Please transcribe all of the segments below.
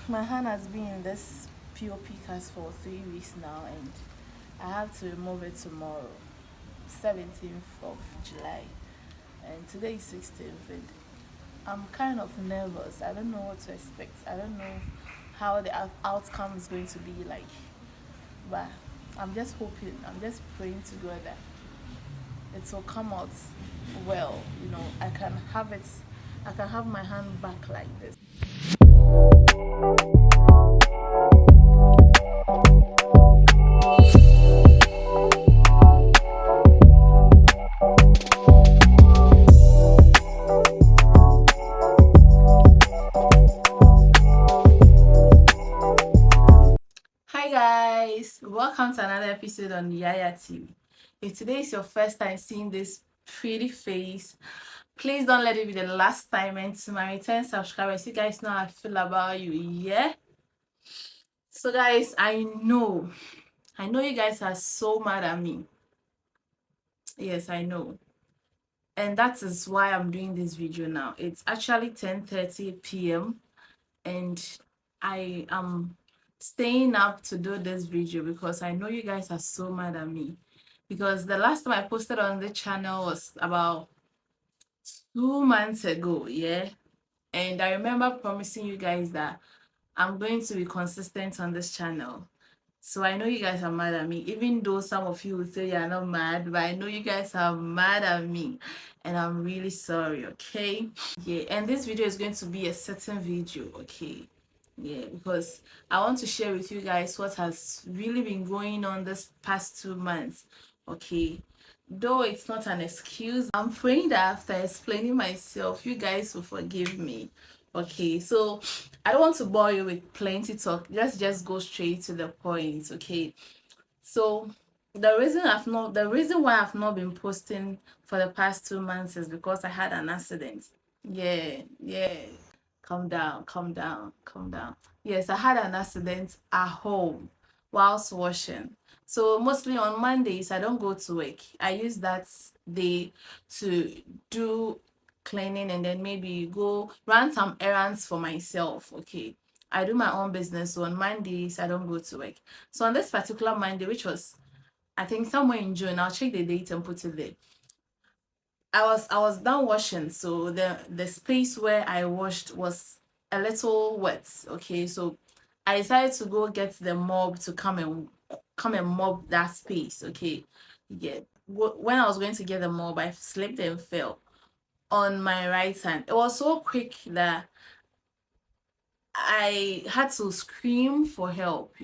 My hand has been in this POP cast for 3 weeks now, and I have to remove it tomorrow, 17th of July, and today is 16th. And I'm kind of nervous. I don't know what to expect. I don't know how the outcome is going to be like, but I'm just hoping, I'm just praying to God that it will come out well. I can have my hand back like this. Hi guys, welcome to another episode on Yaya TV. If today is your first time seeing this pretty face, please don't let it be the last time. And to my return subscribers, you guys know how I feel about you, yeah? So guys, I know you guys are so mad at me. Yes, I know. And that is why I'm doing this video now. It's actually 10:30 p.m. and I am staying up to do this video because I know you guys are so mad at me. Because the last time I posted on the channel was about 2 months ago, yeah. And I remember promising you guys that I'm going to be consistent on this channel. So I know you guys are mad at me, even though some of you will say you're not mad, but I know you guys are mad at me, and I'm really sorry, okay? Yeah, and this video is going to be a certain video, okay? Yeah, because I want to share with you guys what has really been going on this past 2 months, okay? Though it's not an excuse, I'm praying that after explaining myself, you guys will forgive me. Okay, so I don't want to bore you with plenty talk. Let's just go straight to the point, okay? So the reason why I've not been posting for the past 2 months is because I had an accident. Yeah, yeah. Calm down, calm down, calm down. Yes, I had an accident at home whilst washing. So mostly on Mondays I don't go to work. I use that day to do cleaning and then maybe go run some errands for myself. Okay. I do my own business, so on Mondays I don't go to work. So on this particular Monday, which was I think somewhere in June, I'll check the date and put it there. I was done washing, so the space where I washed was a little wet. Okay, so I decided to go get the mob to come and mob that space. Okay, yeah. When I was going to get the mob, I slipped and fell on my right hand. It was so quick that I had to scream for help.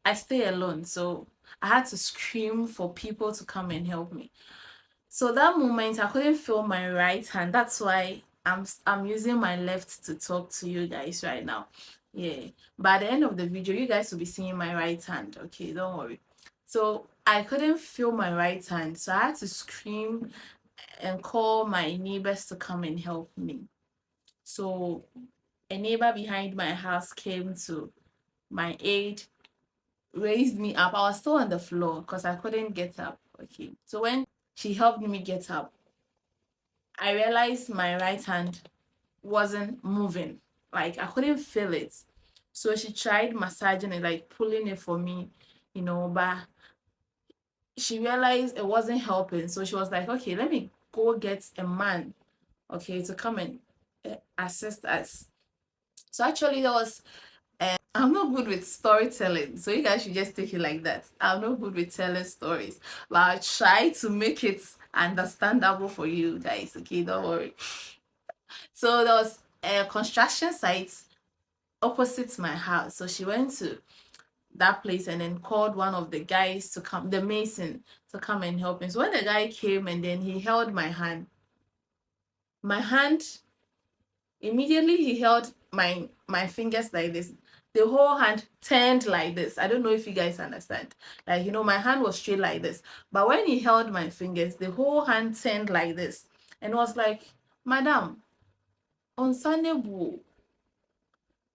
I stay alone, so I had to scream for people to come and help me. So that moment I couldn't feel my right hand. That's why I'm using my left to talk to you guys right now. Yeah. By the end of the video, you guys will be seeing my right hand. Okay, don't worry. So I couldn't feel my right hand. So I had to scream and call my neighbors to come and help me. So a neighbor behind my house came to my aid, raised me up. I was still on the floor because I couldn't get up. Okay. So when she helped me get up, I realized my right hand wasn't moving. Like I couldn't feel it. So she tried massaging it, like pulling it for me, but she realized it wasn't helping. So she was like, okay, let me go get a man, okay, to come and assist us. So actually, that was I'm not good with storytelling, so you guys should just take it like that. I'm not good with telling stories, but I'll try to make it understandable for you guys. Okay, don't worry. So there was a construction site opposite my house. So she went to that place and then called one of the guys to come, the mason, to come and help me. So when the guy came and then he held my hand immediately he held my fingers like this. The whole hand turned like this. I don't know if you guys understand. Like, my hand was straight like this. But when he held my fingers, the whole hand turned like this. And was like, Madam, on Sunday,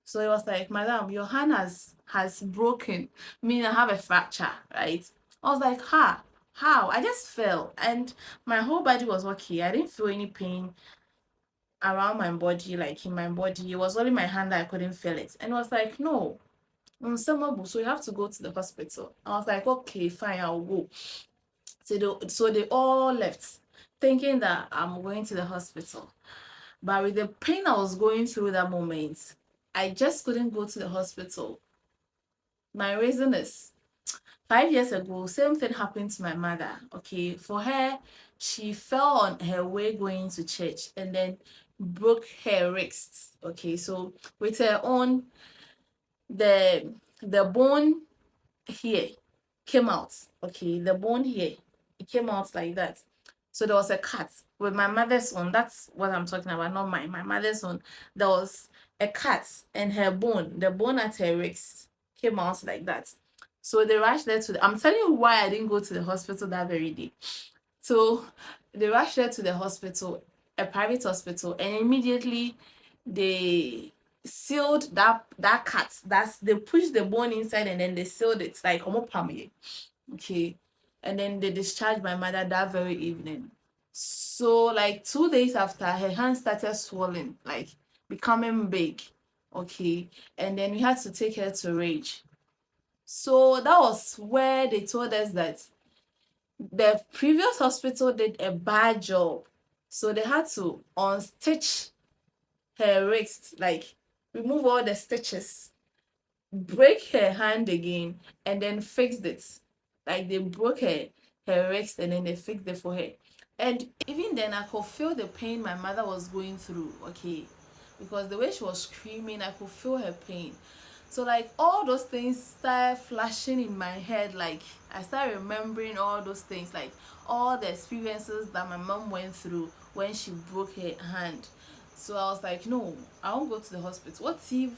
so it was like, Madam, your hand has broken. I mean, I have a fracture, right? I was like, how? I just fell and my whole body was okay. I didn't feel any pain around my body, like in my body. It was only my hand that I couldn't feel it. And I was like, no, so you have to go to the hospital. I was like, okay, fine, I'll go. So they all left, thinking that I'm going to the hospital. But with the pain I was going through that moment, I just couldn't go to the hospital. My reason is 5 years ago, same thing happened to my mother. Okay, for her, she fell on her way going to church and then broke her wrist. Okay, so with her own, the bone here came out. Okay, the bone here, it came out like that. So there was a cut. With my mother's one, that's what I'm talking about, not mine. My mother's one, there was a cut, and her bone, the bone at her wrist, came out like that. So they rushed her to I'm telling you why I didn't go to the hospital that very day. So they rushed her to the hospital, a private hospital, and immediately they sealed that cut. They pushed the bone inside and then they sealed it like okay. And then they discharged my mother that very evening. So like 2 days after, her hand started swelling, like becoming big. Okay. And then we had to take her to Rage. So that was where they told us that the previous hospital did a bad job. So they had to unstitch her wrist, like remove all the stitches, break her hand again, and then fixed it. Like they broke her wrist and then they fixed it for her. And even then, I could feel the pain my mother was going through. Okay, because the way she was screaming, I could feel her pain. So like all those things started flashing in my head. Like I started remembering all those things, like all the experiences that my mom went through when she broke her hand. So I was like, no, I won't go to the hospital. What if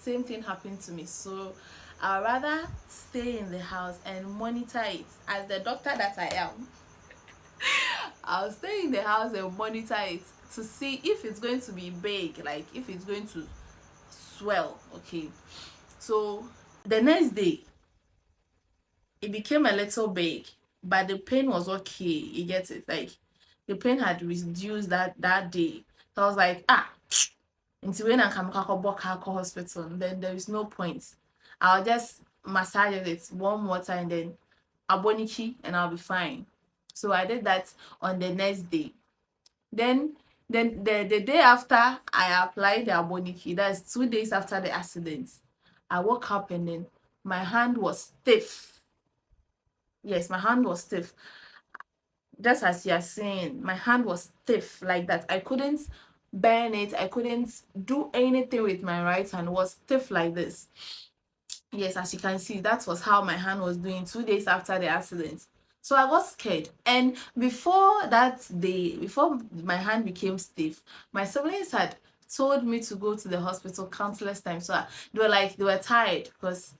same thing happened to me? So I'd rather stay in the house and monitor it. As the doctor that I am, I'll stay in the house and monitor it to see if it's going to be big, like if it's going to swell. Okay, so the next day it became a little big, but the pain was okay. You get it? Like the pain had reduced that day. So I was like, until when I come back hospital, then there is no point. I'll just massage it warm water and then aboniki and I'll be fine. So I did that on the next day. Then the day after I applied the aboniki, that's 2 days after the accident, I woke up and then my hand was stiff. Yes, my hand was stiff. Just as you are saying, my hand was stiff like that. I couldn't bend it. I couldn't do anything with my right hand. It was stiff like this. Yes, as you can see, that was how my hand was doing 2 days after the accident. So I got scared. And before that day, before my hand became stiff, my siblings had told me to go to the hospital countless times. So they were tired because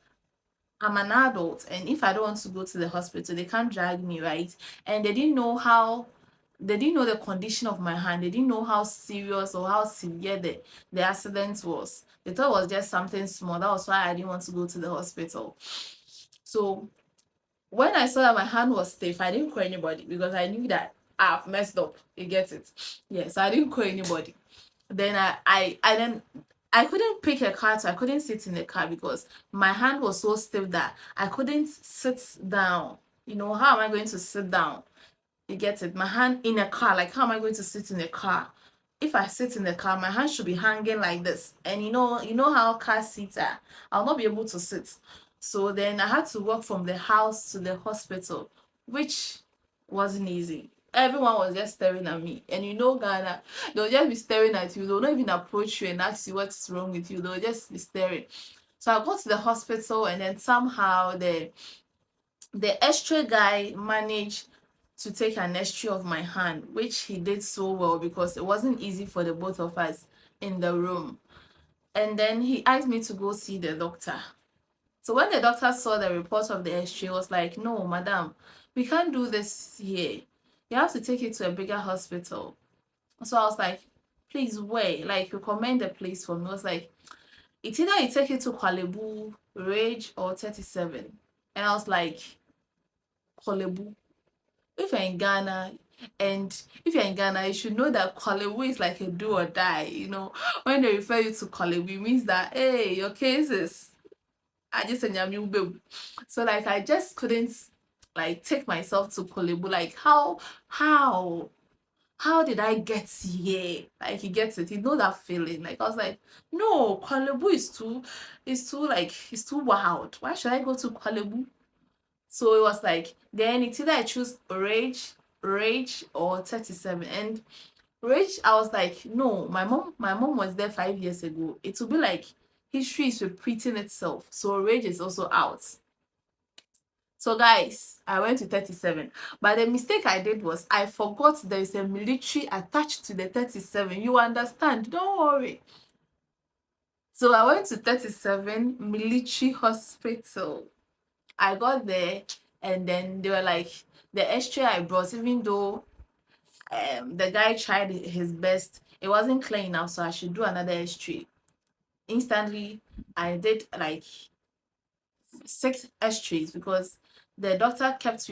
I'm an adult, and if I don't want to go to the hospital, they can't drag me, right? And they didn't know the condition of my hand. They didn't know how serious or how severe the accident was. They thought it was just something small. That was why I didn't want to go to the hospital. So when I saw that my hand was stiff, I didn't call anybody because I knew that I've messed up. You get it? Yeah, so I didn't call anybody. Then I couldn't pick a car, so I couldn't sit in the car because my hand was so stiff that I couldn't sit down. You know, how am I going to sit down? You get it? My hand in a car, like how am I going to sit in a car? If I sit in the car, my hand should be hanging like this. And you know how car seats are. I'll not be able to sit. So then I had to walk from the house to the hospital, which wasn't easy. Everyone was just staring at me. And you know, Ghana, they'll just be staring at you. They'll not even approach you and ask you what's wrong with you. They'll just be staring. So I got to the hospital and then somehow the X-ray guy managed to take an X-ray of my hand, which he did so well because it wasn't easy for the both of us in the room. And then he asked me to go see the doctor. So when the doctor saw the report of the X-ray, was like, no, madam, we can't do this here. You have to take it to a bigger hospital. So I was like, please wait, like recommend a place for me. I was like, it's either you take it to Kwalebu, Rage, or 37. And I was like, Kwalebu. if you're in Ghana, and if you're in Ghana, you should know that Kwalebu is like a do or die. You know, when they refer you to Kwalebu, it means that hey, your case is I just said so like I just couldn't like take myself to Kwalebu. Like how how did I get here? Like he gets it. He know that feeling. Like I was like, no, Kwalebu is too like it's too wild. Why should I go to Kwalebu? So it was like then it's either I choose Rage or 37. And Rage, I was like, no, my mom was there 5 years ago. It will be like history is repeating itself. So Rage is also out. So guys, I went to 37. But the mistake I did was I forgot there is a military attached to the 37. You understand? Don't worry. So I went to 37 military hospital. I got there and then they were like the x-ray I brought, even though the guy tried his best, it wasn't clear enough, so I should do another x-ray. Instantly, I did like 6 x-rays because the doctor kept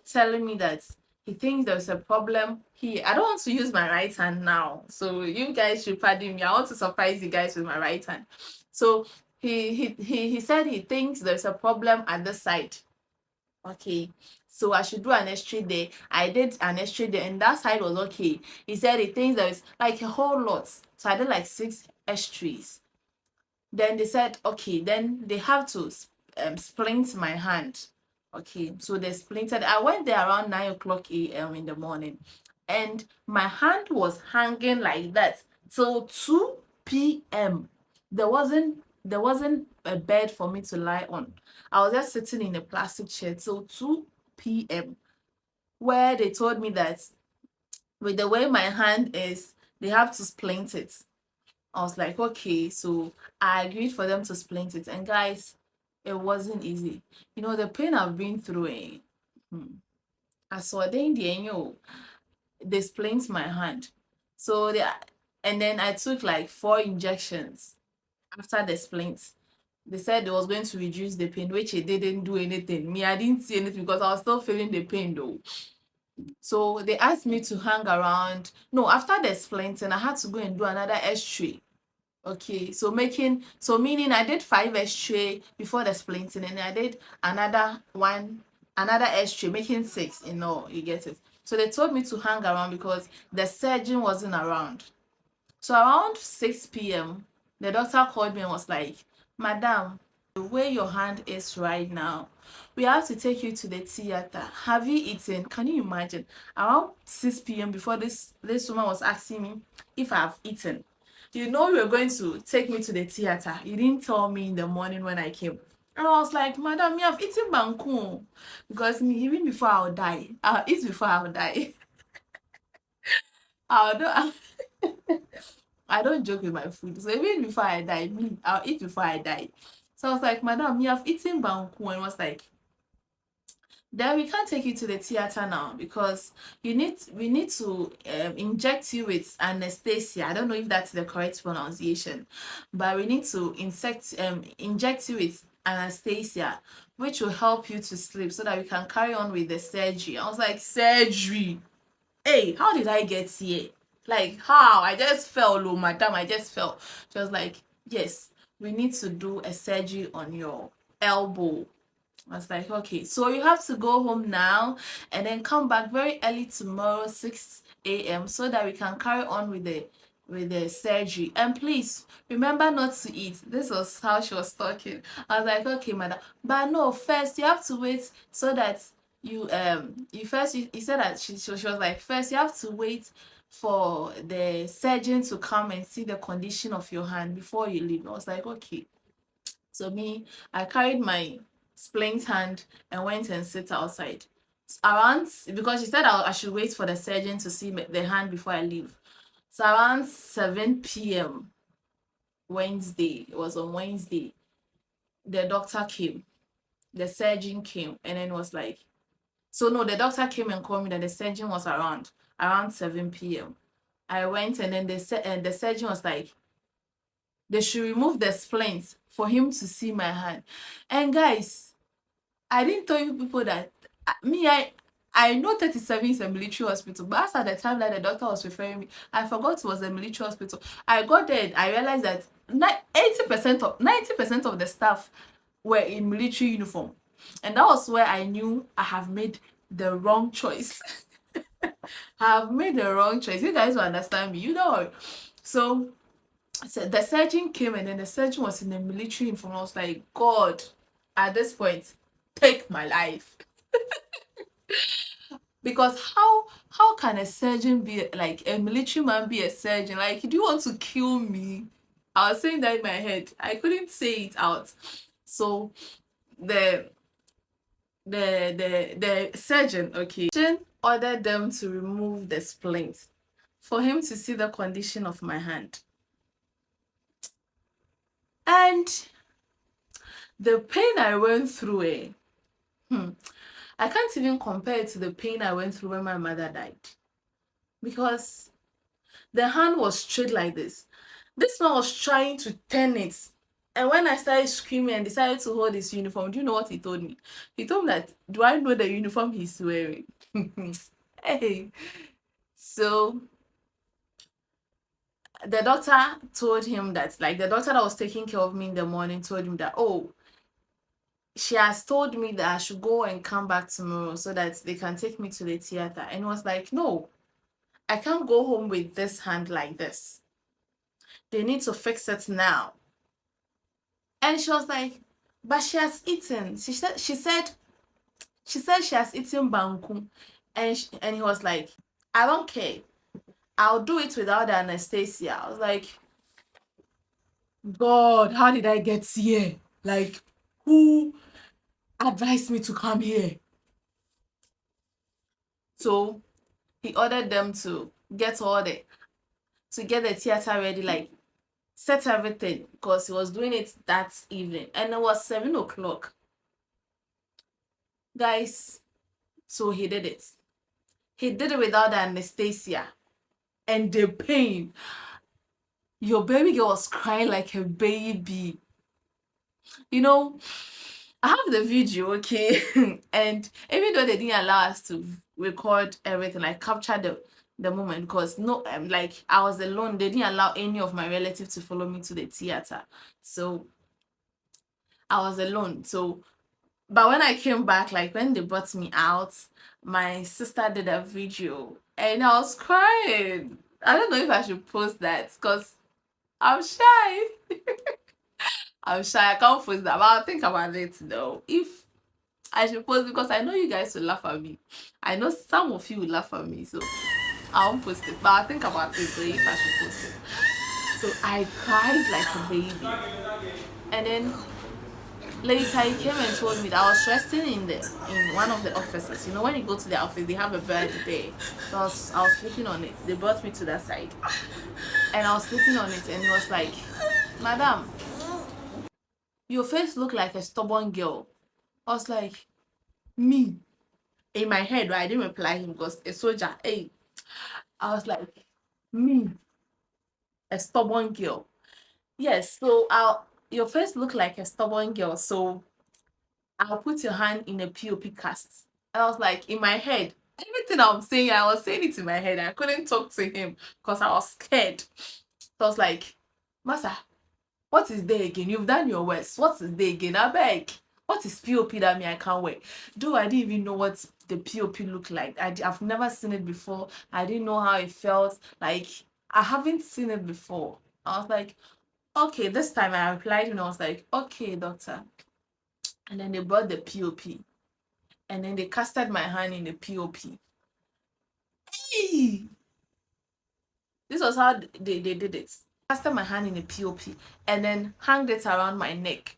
telling me that he thinks there's a problem here. I don't want to use my right hand now, so you guys should pardon me. I want to surprise you guys with my right hand. So he said he thinks there's a problem at the side. Okay, so I should do an x-ray there. I did an x-ray there, and that side was okay. He said he thinks there is like a whole lot, so I did like 6 x-rays. Then they said, okay, then they have to splint my hand. Okay, so they splinted. I went there around 9 o'clock a.m. in the morning, and my hand was hanging like that till 2 p.m. There wasn't a bed for me to lie on. I was just sitting in a plastic chair till 2 p.m. where they told me that with the way my hand is, they have to splint it. I was like, okay, so I agreed for them to splint it. And guys, it wasn't easy. You know, the pain I've been through, I saw they splint my hand. So and then I took like 4 injections after the splint. They said it was going to reduce the pain, which it didn't do anything. Me, I didn't see anything because I was still feeling the pain though. So they asked me to hang around. No, after the splinting, I had to go and do another x-ray. Okay, so meaning I did 5 x-ray before the splinting, and I did another x-ray, making 6 in all, you get it. So they told me to hang around because the surgeon wasn't around. So around 6 p.m., the doctor called me and was like, Madam, the way your hand is right now, we have to take you to the theater. Have you eaten? Can you imagine? Around 6 p.m. before this woman was asking me if I've eaten. You know you were going to take me to the theater. You didn't tell me in the morning when I came. And I was like, Madam, me have eaten banku. Because me, even before I'll die, I'll eat before I'll die. I'll do I don't joke with my food. So even before I die, me, I'll eat before I die. So I was like, Madam, you have eaten banku, and was like, then we can't take you to the theater now because we need to inject you with anesthesia. I don't know if that's the correct pronunciation, but we need to inject you with anesthesia, which will help you to sleep so that we can carry on with the surgery. I was like, surgery? Hey, how did I get here? Like, how? I just fell, oh, madam, I just fell. She was like, yes, we need to do a surgery on your elbow. I was like, okay, so you have to go home now and then come back very early tomorrow, 6 a.m., so that we can carry on with the surgery. And please remember not to eat. This was how she was talking. I was like, okay, madam. But no, first you have to wait so that you said that she was like, first you have to wait for the surgeon to come and see the condition of your hand before you leave. I was like, okay. So me, I carried my splint hand and went and sit outside. Around, because she said I should wait for the surgeon to see the hand before I leave. So around 7 p.m. Wednesday, it was on Wednesday, the doctor came, the surgeon came, and then was like, so no, the doctor came and called me that the surgeon was around 7 p.m. I went and then the surgeon was like, they should remove the splint for him to see my hand. And guys, I didn't tell you people that Me, I know 37 is a military hospital, but as at the time that the doctor was referring me, I forgot it was a military hospital. I got there, I realized that 90% of the staff were in military uniform. And that was where I knew I have made the wrong choice. I have made the wrong choice. You guys will understand me, you know. So, so the surgeon came, and then the surgeon was in the military uniform. I was like, God, at this point, take my life. Because how can a surgeon be like a military man be a surgeon? Like, do you want to kill me? I was saying that in my head. I couldn't say it out. So the the surgeon, okay, surgeon ordered them to remove the splint for him to see the condition of my hand. And the pain I went through, I can't even compare it to the pain I went through when my mother died. Because the hand was straight like this. This man was trying to turn it. And when I started screaming and decided to hold his uniform, do you know what he told me? He told me that, do I know the uniform he's wearing? Hey. So the doctor told him that, like, the doctor that was taking care of me in the morning told him that, oh, she has told me that I should go and come back tomorrow so that they can take me to the theater. And he was like, no, I can't go home with this hand like this. They need to fix it now. And she was like, but she has eaten. She said she has eaten banku. And he was like, I don't care. I'll do it without the anesthesia. I was like, God, how did I get here? Like, who advised me to come here? So he ordered them to get the theater ready, like set everything, because he was doing it that evening. And it was 7 o'clock. Guys, so he did it. He did it without the anesthesia. And the pain. Your baby girl was crying like a baby. You know, I have the video, okay? And even though they didn't allow us to record everything, like capture the moment, because no, like I was alone. They didn't allow any of my relatives to follow me to the theater. So I was alone. So, but when I came back, like when they brought me out, my sister did a video and I was crying. I don't know if I should post that because I'm shy. I'm shy. I can't post that, but I'll think about it though. If I should post, because I know you guys will laugh at me. I know some of you will laugh at me, so I won't post it. But I'll think about it though if I should post it. So I cried like a baby. And then later he came and told me that I was resting in one of the offices. You know, when you go to the office, they have a bed there. So I was sleeping on it. They brought me to that side. And I was sleeping on it, and he was like, Madam, your face look like a stubborn girl. I was like, me? In my head, right? I didn't reply him because a soldier, hey. I was like, me? A stubborn girl. Yes, so your face look like a stubborn girl, so I'll put your hand in a POP cast. And I was like, in my head, everything I'm saying, I was saying it in my head. I couldn't talk to him because I was scared. So I was like, Masa, what is there again? You've done your worst. What is there again? I beg. What is POP that me I can't wear? Though I didn't even know what the POP looked like. I've never seen it before. I didn't know how it felt. Like, I haven't seen it before. I was like, okay, this time I replied and I was like, okay, doctor. And then they brought the POP. And then they casted my hand in the POP. Hey! This was how they did it. Casted my hand in the POP and then hung it around my neck.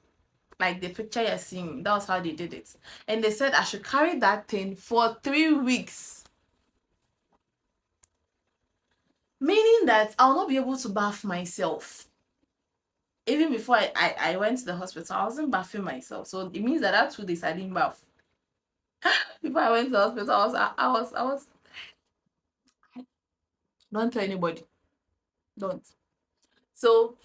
Like the picture you're seeing, that was how they did it. And they said I should carry that thing for 3 weeks. Meaning that I'll not be able to bath myself. Even before I went to the hospital, I wasn't bathing myself. So it means that 2 days I didn't bath. Before I went to the hospital, I was don't tell anybody. Don't. So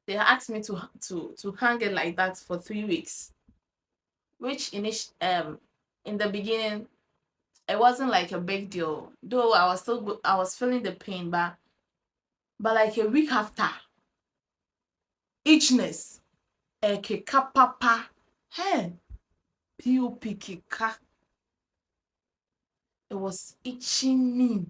they asked me to hang it like that for 3 weeks, which In the beginning, it wasn't like a big deal. Though I was still I was feeling the pain, but like a week after, itchness, keka papa, hey, pop keka, it was itching me.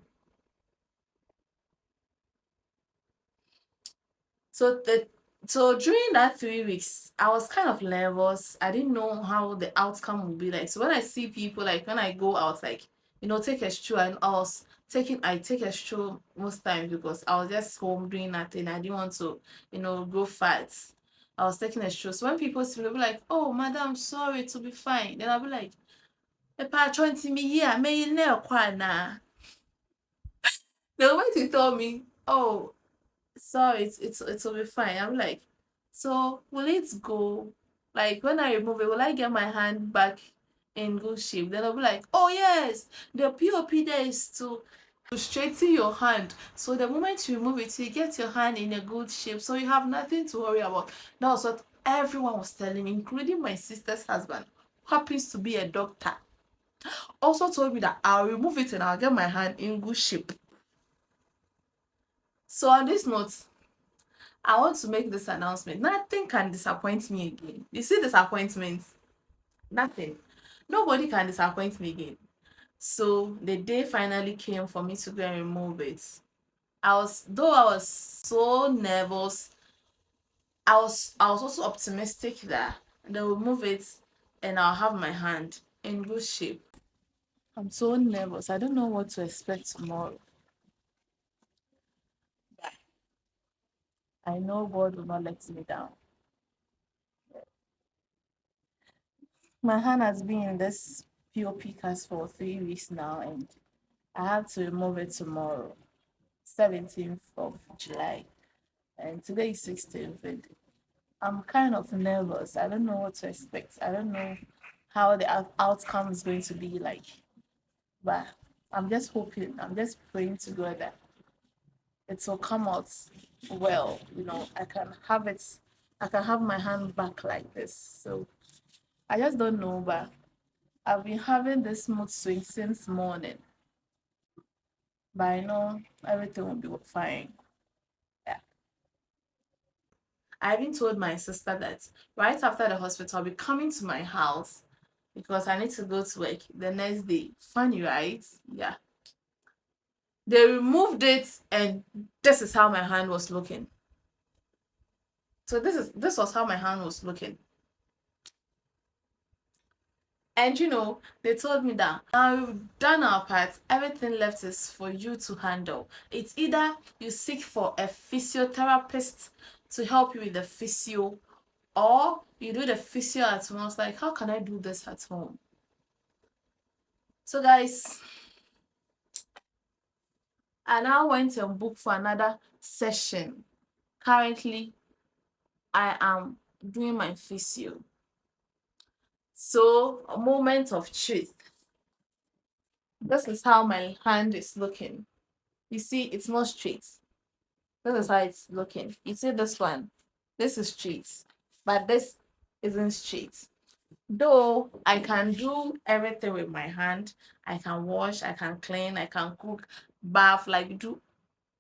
So the so during that 3 weeks, I was kind of nervous. I didn't know how the outcome would be like. So when I see people, like when I go out, like take a stroll, and I take a stroll most times because I was just home doing nothing. I didn't want to, grow fat. I was taking a stroll. So when people see me, they'll be like, "Oh, madam, sorry, to be fine." Then I'll be like, "Epa, 20 me here, may you know kwana." They'll wait to tell me, "Oh, sorry, it'll be fine." I'm like, so will it go? Like when I remove it, will I get my hand back in good shape? Then I'll be like, oh yes, the POP there is to straighten your hand. So the moment you remove it, you get your hand in a good shape. So you have nothing to worry about. That was what everyone was telling me, including my sister's husband, who happens to be a doctor. Also told me that I'll remove it and I'll get my hand in good shape. So on this note, I want to make this announcement. Nothing can disappoint me again. You see disappointment? Nothing. Nobody can disappoint me again. So the day finally came for me to go and remove it. Though I was so nervous, I was also optimistic that they will move it and I'll have my hand in good shape. I'm so nervous. I don't know what to expect tomorrow. I know God will not let me down. My hand has been in this POP cast for 3 weeks now, and I have to remove it tomorrow, 17th of July, and today is 16th. And I'm kind of nervous. I don't know what to expect. I don't know how the outcome is going to be like, but I'm just hoping, I'm just praying to God that it will come out well. I can have my hand back like this. So I just don't know, but I've been having this mood swing since morning, but I know everything will be fine. Yeah. I even told my sister that right after the hospital, I'll be coming to my house because I need to go to work the next day. Funny, right? Yeah. They removed it, and this is how my hand was looking. So this was how my hand was looking. And they told me that now we've done our part, everything left is for you to handle. It's either you seek for a physiotherapist to help you with the physio, or you do the physio at home. I was like, how can I do this at home? So guys, I now went and booked for another session. Currently, I am doing my physio. So, a moment of truth. This is how my hand is looking. You see, it's not straight. This is how it's looking. You see this one? This is straight, but this isn't straight. Though I can do everything with my hand, I can wash, I can clean, I can cook, bath, like do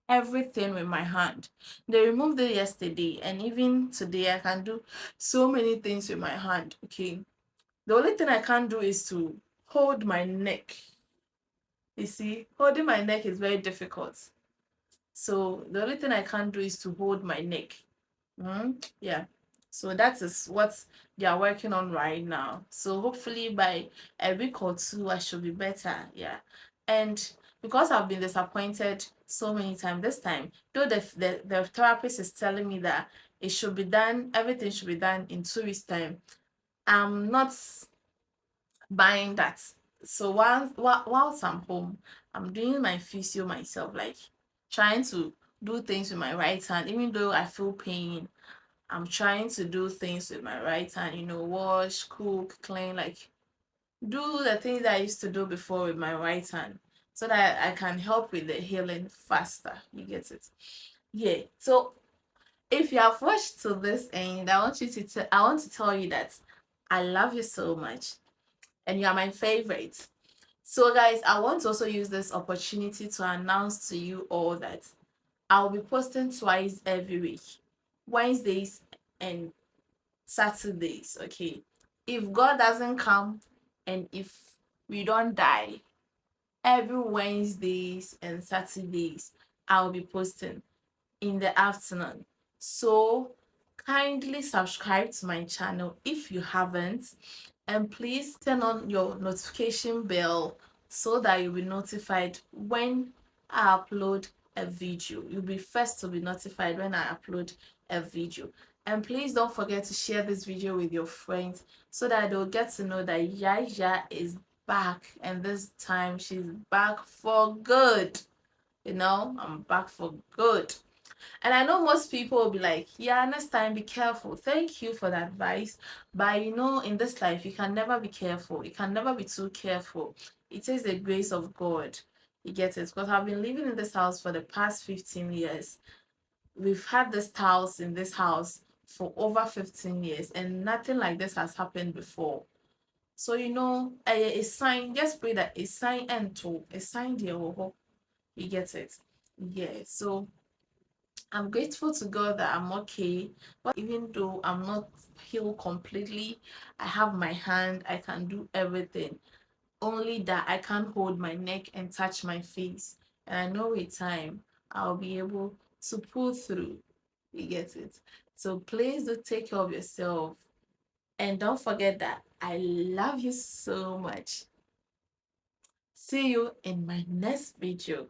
everything with my hand. They removed it yesterday, and even today I can do so many things with my hand. Okay. The only thing I can't do is to hold my neck. You see, holding my neck is very difficult. So the only thing I can't do is to hold my neck. Yeah. So that is what they are working on right now. So hopefully by a week or two, I should be better. Yeah. And because I've been disappointed so many times, this time, though the therapist is telling me that it should be done, everything should be done in 2 weeks' time, I'm not buying that. So whilst I'm home, I'm doing my physio myself, like trying to do things with my right hand, even though I feel pain. I'm trying to do things with my right hand, wash, cook, clean, like do the things that I used to do before with my right hand so that I can help with the healing faster. You get it? Yeah. So if you have watched to this end, I want to tell you that I love you so much. and you are my favorite. So guys, I want to also use this opportunity to announce to you all that I'll be posting twice every week, Wednesdays and Saturdays. Okay, if God doesn't come and if we don't die, every Wednesdays and Saturdays I'll be posting in the afternoon. So kindly subscribe to my channel if you haven't, and please turn on your notification bell so that you'll be notified when I upload a video. You'll be first to be notified when I upload a video. And please don't forget to share this video with your friends so that they'll get to know that Yaya is back, and this time she's back for good. I'm back for good. And I know most people will be like, yeah, next time be careful. Thank you for the advice. But in this life, you can never be careful. You can never be too careful. It is the grace of God. You get it? Because I've been living in this house for the past 15 years. We've had this house in this house for over 15 years, and nothing like this has happened before. So, a sign, just pray that a sign and to a sign there. You get it? Yeah. So I'm grateful to God that I'm okay. But even though I'm not healed completely, I have my hand, I can do everything. Only that I can't hold my neck and touch my face. And I know with time I'll be able to pull through. You get it? So please do take care of yourself. And don't forget that I love you so much. See you in my next video.